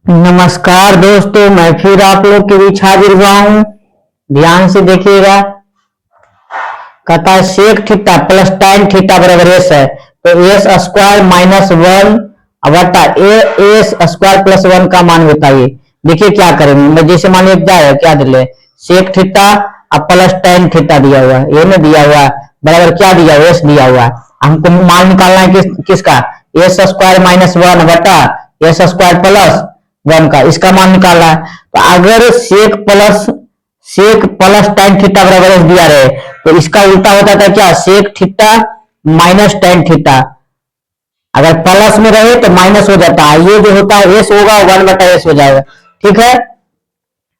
नमस्कार दोस्तों, मैं फिर आप लोग के बीच हाजिर हुआ हूँ। ध्यान से देखिएगा। कहता है sec theta plus tan theta बराबर एस है, तो एस स्क्वायर माइनस वन बटा एस स्क्वायर प्लस वन का मान बताइए। देखिए क्या करेंगे। मैं जैसे मान लीजिए क्या दिले सेक थीटा अब प्लस tan थीटा दिया हुआ है, ये में दिया हुआ है बराबर क्या दिया हुआ एस दिया हुआ है। हमको मान निकालना है किसका एस स्क्वायर माइनस वन बटा एस स्क्वायर प्लस वन का, इसका मान निकालना है। तो अगर सेक प्लस tan थीटा बराबर एस दिया रहे तो इसका उल्टा होता था क्या sec theta minus tan theta. अगर प्लस में रहे तो माइनस हो जाता है, ये जो होता है एस होगा वन बटा एस हो जाएगा। ठीक है।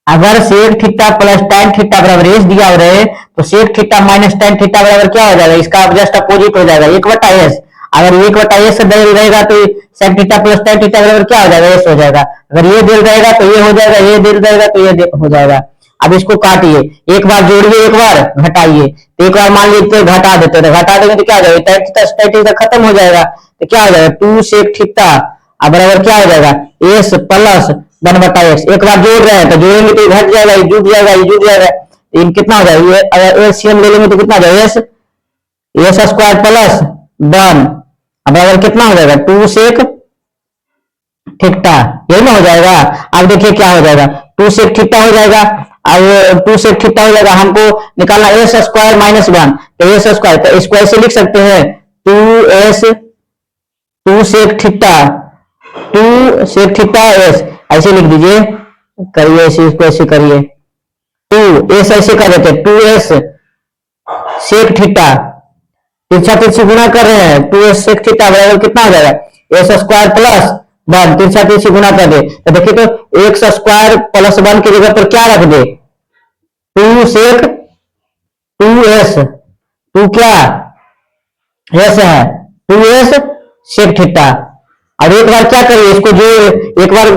अगर sec theta plus tan theta बराबर एस दिया रहे तो sec theta minus tan theta बराबर क्या हो जाएगा, इसका जस्ट अपोजिट हो जाएगा एक बटा एस। अगर एक बटा एस से दिल रहेगा तो sec theta plus tan theta बराबर क्या हो जाएगा एस हो जाएगा। अगर ये दिल रहेगा तो ये हो जाएगा, ये दिल रहेगा तो ये हो जाएगा। अब इसको काटिए, एक बार जोड़िए एक बार घटाइए। तो एक बार मान लीजिए घटा देते तो घटा देंगे तो क्या हो जाएगा tan थीटा खत्म हो जाएगा। तो क्या हो जाएगा टू सेक थीटा बराबर क्या हो जाएगा एस प्लस वन बटा एक्स। एक बार जोड़ रहे हैं तो जोड़ेंगे तो घट जाएगा, ये जुट जाएगा, ये जुट जाएगा। इन कितना हो जाएगा ये अगर एलसीएम ले लेंगे तो कितना हो जाएगा एस स्क्वायर प्लस वन बराबर कितना हो जाएगा टू सेक थीटा, यही ना हो जाएगा। अब देखिए क्या हो जाएगा टू सेक थीटा हो जाएगा। अब टू सेक थीटा हो जाएगा, हमको निकालना एस स्क्वायर माइनस वन, तो एस स्क्वायर तो स्क्वायर से लिख सकते हैं टू सेक थीटा एस ऐसे लिख दीजिए। करिए इसको ऐसे करिए, टू एस ऐसे कर देते टू एस सेक थीटा तिरछा तिरछी गुना कर रहे हैं, टू एस सेक थीटा बराबर कितना हो जाएगा एस स्क्वायर प्लस वन, तिरछा तिरछी गुना कर दे तो देखिए तो एक्स स्क्वायर प्लस वन की जगह पर क्या रख दे two sec two S, two क्या एस है टू एस सेक थीटा। अब एक बार क्या करिए इसको जो एक बार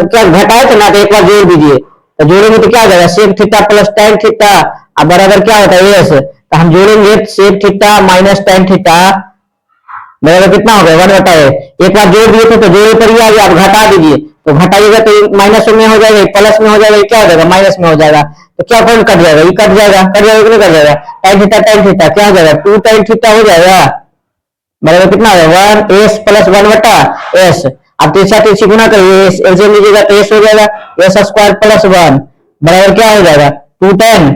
क्या घटाए थे ना तो एक बार जोड़ दीजिए, तो जोड़ेंगे तो क्या हो जाएगा sec theta plus tan theta अब बराबर क्या होता है एस। तो हम जोड़ेंगे sec theta minus tan theta बराबर कितना हो गया वन बटा एक बार जोड़ दिए थे तो जोड़े पर ही आ गया। अब घटा दीजिए तो घटाइएगा तो माइनस में हो जाएगा, प्लस में हो जाएगा, क्या हो जाएगा माइनस में हो जाएगा। तो क्या पॉइंट कट जाएगा, ये कट जाएगा, कट जाएगा नहीं कट जाएगा tan थीटा क्या हो जाएगा टू tan थीटा हो जाएगा बराबर कितना हो जाएगा वन एस प्लस वन बटा एस। अब तिरछा तिरछी गुना करिए एस लीजिएगा तो एस हो जाएगा एस स्क्वायर प्लस वन बराबर क्या हो जाएगा टू tan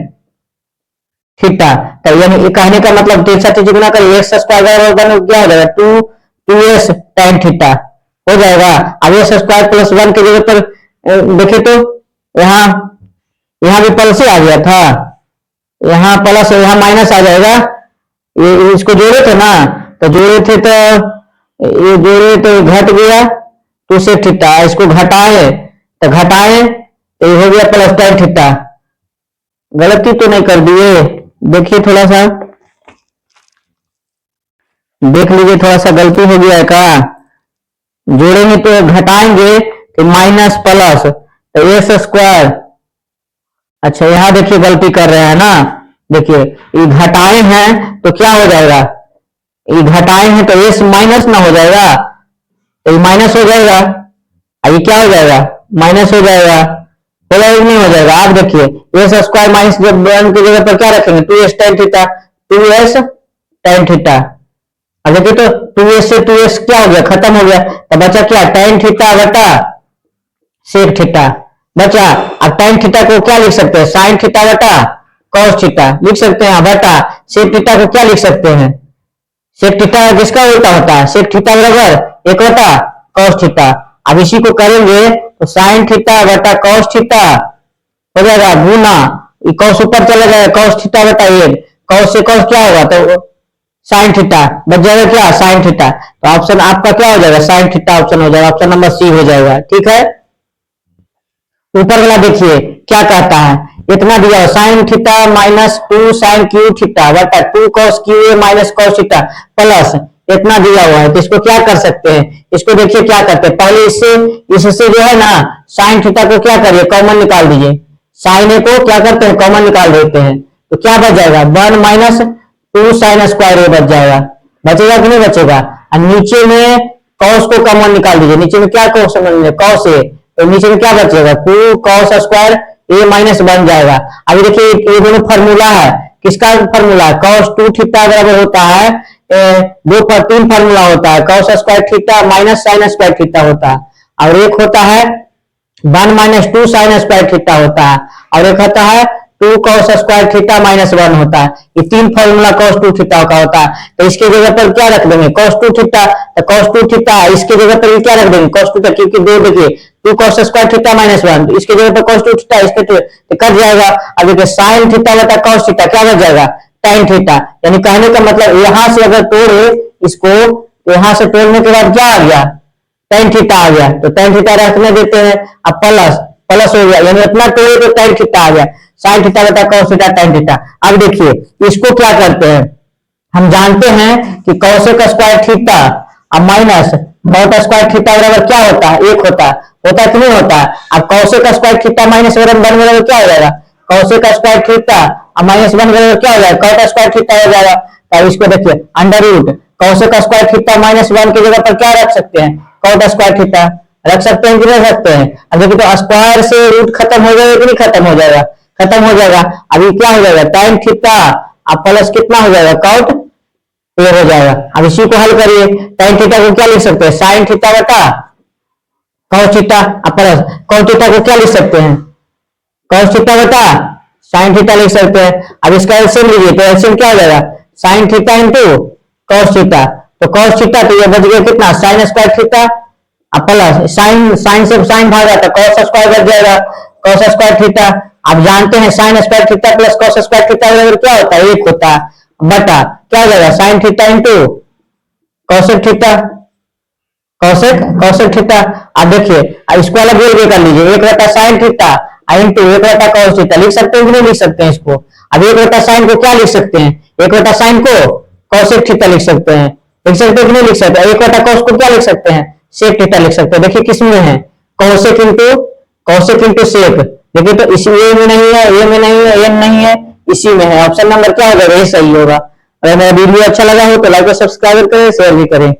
थीटा। तो यानी कहने का मतलब तिरछा तिरछी गुना करिए एक्स स्क्वायर बराबर क्या हो जाएगा टू एस tan थीटा हो जाएगा। अब एस स्क्वायर प्लस वन की जगह पर देखे तो यहाँ भी प्लस आ गया था, यहाँ प्लस यहाँ माइनस आ जाएगा। ये इसको जोड़े थे ना तो जोड़े थे तो ये जोड़े तो घट गया टू सेक थीटा, इसको घटाए तो ये हो गया प्लस tan थीटा। गलती तो नहीं कर दिए, देखिए थोड़ा सा देख लीजिए थोड़ा सा गलती हो गया है क्या। जोड़ेंगे तो घटाएंगे तो माइनस प्लस तो एस स्क्वायर। अच्छा यहाँ देखिए गलती कर रहे हैं ना, देखिए ये घटाए हैं तो क्या हो जाएगा ये घटाए हैं तो एस माइनस ना हो जाएगा, तो ये माइनस हो जाएगा, ये क्या हो जाएगा माइनस हो जाएगा, हो जाएगा नहीं हो जाएगा। आप देखिए एस स्क्वायर माइनस जब वन की जगह पर क्या रखेंगे two S tan theta, two S tan theta. अब देखिए तो टू एस से टू एस क्या हो गया खत्म हो गया, तो बचा क्या tan थीटा बटा सेक थीटा बचा। अब tan थीटा को क्या लिख सकते हैं साइन थीटा बटा cos थीटा लिख सकते हैं, बटा सेक थीटा को क्या लिख सकते हैं सेक थीटा किसका उल्टा होता है सेक थीटा बराबर एक बटा cos थीटा। अब इसी को करेंगे तो साइन थीटा बटा cos थीटा हो जाएगा गुना cos ऊपर चला जाएगा cos थीटा बटा एक, cos से cos क्या होगा तो साइन थीटा बच जाएगा क्या साइन थीटा। तो ऑप्शन आपका क्या हो जाएगा साइन थीटा ऑप्शन हो जाएगा, ऑप्शन नंबर सी हो जाएगा। ठीक है। ऊपर वाला देखिए क्या कहता है, इतना दिया sine theta minus two sine cube theta बटा two cos cube A minus cos theta plus इतना दिया हुआ है। तो इसको क्या कर सकते हैं, इसको देखिए क्या करते हैं पहले इससे जो है ना साइन थीटा को क्या करिए कॉमन निकाल दीजिए, साइन ए को क्या करते हैं कॉमन निकाल देते हैं तो क्या बच जाएगा one minus two sine square A बच जाएगा, बचेगा कि नहीं बचेगा। और नीचे में cos को कॉमन निकाल दीजिए, नीचे में क्या cos ए तो नीचे में क्या बचेगा, 2 cos स्क्वायर a माइनस बन जाएगा। अभी देखिए ये दोनों फॉर्मूला है, किसका फॉर्मूला, cos 2 थीटा बराबर होता है तीन फॉर्मूला होता है, cos square theta minus sine square theta होता है, और एक होता है 1 माइनस 2 साइन स्क्वायर थीटा होता है, और एक होता है 2 cos स्क्वायर थीटा माइनस 1 होता है। ये तीन फॉर्मूला cos 2 थीटा का होता है। तो इसके जगह पर क्या रख देंगे, cos 2 थीटा, तो cos 2 थीटा इसके जगह पर क्या रख देंगे, cos 2 थीटा, क्योंकि दो देखिए 2 cos स्क्वायर थीटा माइनस 1, इसके जगह पर cos 2 थीटा, इसके तो कट जाएगा। अब देखिए साइन थीटा बटा cos थीटा क्या बच जाएगा, tan थीटा। यानी कहने का मतलब यहां से अगर तोड़े इसको, यहां से तोड़ने के बाद क्या आ गया, tan थीटा आ गया। तो tan थीटा रखने देते हैं, अब प्लस हो गया, यानी अपना तोड़े तो tan थीटा आ गया, साइन थीटा बटा cos थीटा tan थीटा। अब देखिए इसको क्या करते हैं, हम जानते हैं कि cosec स्क्वायर थीटा अब माइनस cot स्क्वायर थीटा बराबर क्या होता है, एक होता है कि नहीं होता है। अब cosec स्क्वायर थीटा माइनस 1 बराबर क्या हो जाएगा, cosec स्क्वायर थीटा अब माइनस 1 बराबर क्या हो जाएगा, cot स्क्वायर थीटा हो जाएगा। तो इसको देखिए under root cosec square theta minus 1 की जगह पर क्या रख सकते हैं, cot स्क्वायर थीटा रख सकते हैं कि नहीं रख सकते हैं। अब देखिए तो स्क्वायर से रूट खत्म हो जाएगा कि नहीं खत्म हो जाएगा, खत्म हो जाएगा। अभी क्या हो जाएगा, tan थीटा अब प्लस कितना हो जाएगा, cot a हो जाएगा। अब इसी को हल करिए, tan थीटा को क्या लिख सकते हैं, साइन थीटा बटा cos थीटा, अब प्लस cos थीटा को क्या लिख सकते हैं, cos थीटा बटा साइन थीटा लिख सकते हैं। अब इसका एलसीएम लीजिए, तो एलसीएम क्या हो जाएगा, sine theta into cos theta, तो cos थीटा तो ये बच गया कितना, साइन स्क्वायर थीटा, अब प्लस साइन से साइन भागा तो cos स्क्वायर बच जाएगा, cos स्क्वायर थीटा। आप जानते हैं sine square theta plus cos square theta बराबर क्या होता है, एक होता है, बटा क्या हो जाएगा, sine theta into cosec theta, cosec theta. अब देखिए इसको अलग कर लीजिए, एक बटा साइन थीटा इंटू एक बटा cos थीटा, लिख सकते हैं कि नहीं लिख सकते हैं इसको। अब एक बटा साइन को क्या लिख सकते हैं, एक बटा साइन को cosec थीटा लिख सकते हैं, लिख सकते हैं कि नहीं लिख सकते। एक बटा cos को क्या लिख सकते हैं, sec थीटा लिख सकते हैं। देखिए किस में है, cosec इंटू sec। देखिए तो इसी ए में नहीं है, ए में नहीं है, एन नहीं है, इसी में है। ऑप्शन नंबर क्या होगा, ये सही होगा। अगर मेरा वीडियो अच्छा लगा हो तो लाइक और सब्सक्राइब करें, शेयर भी करें।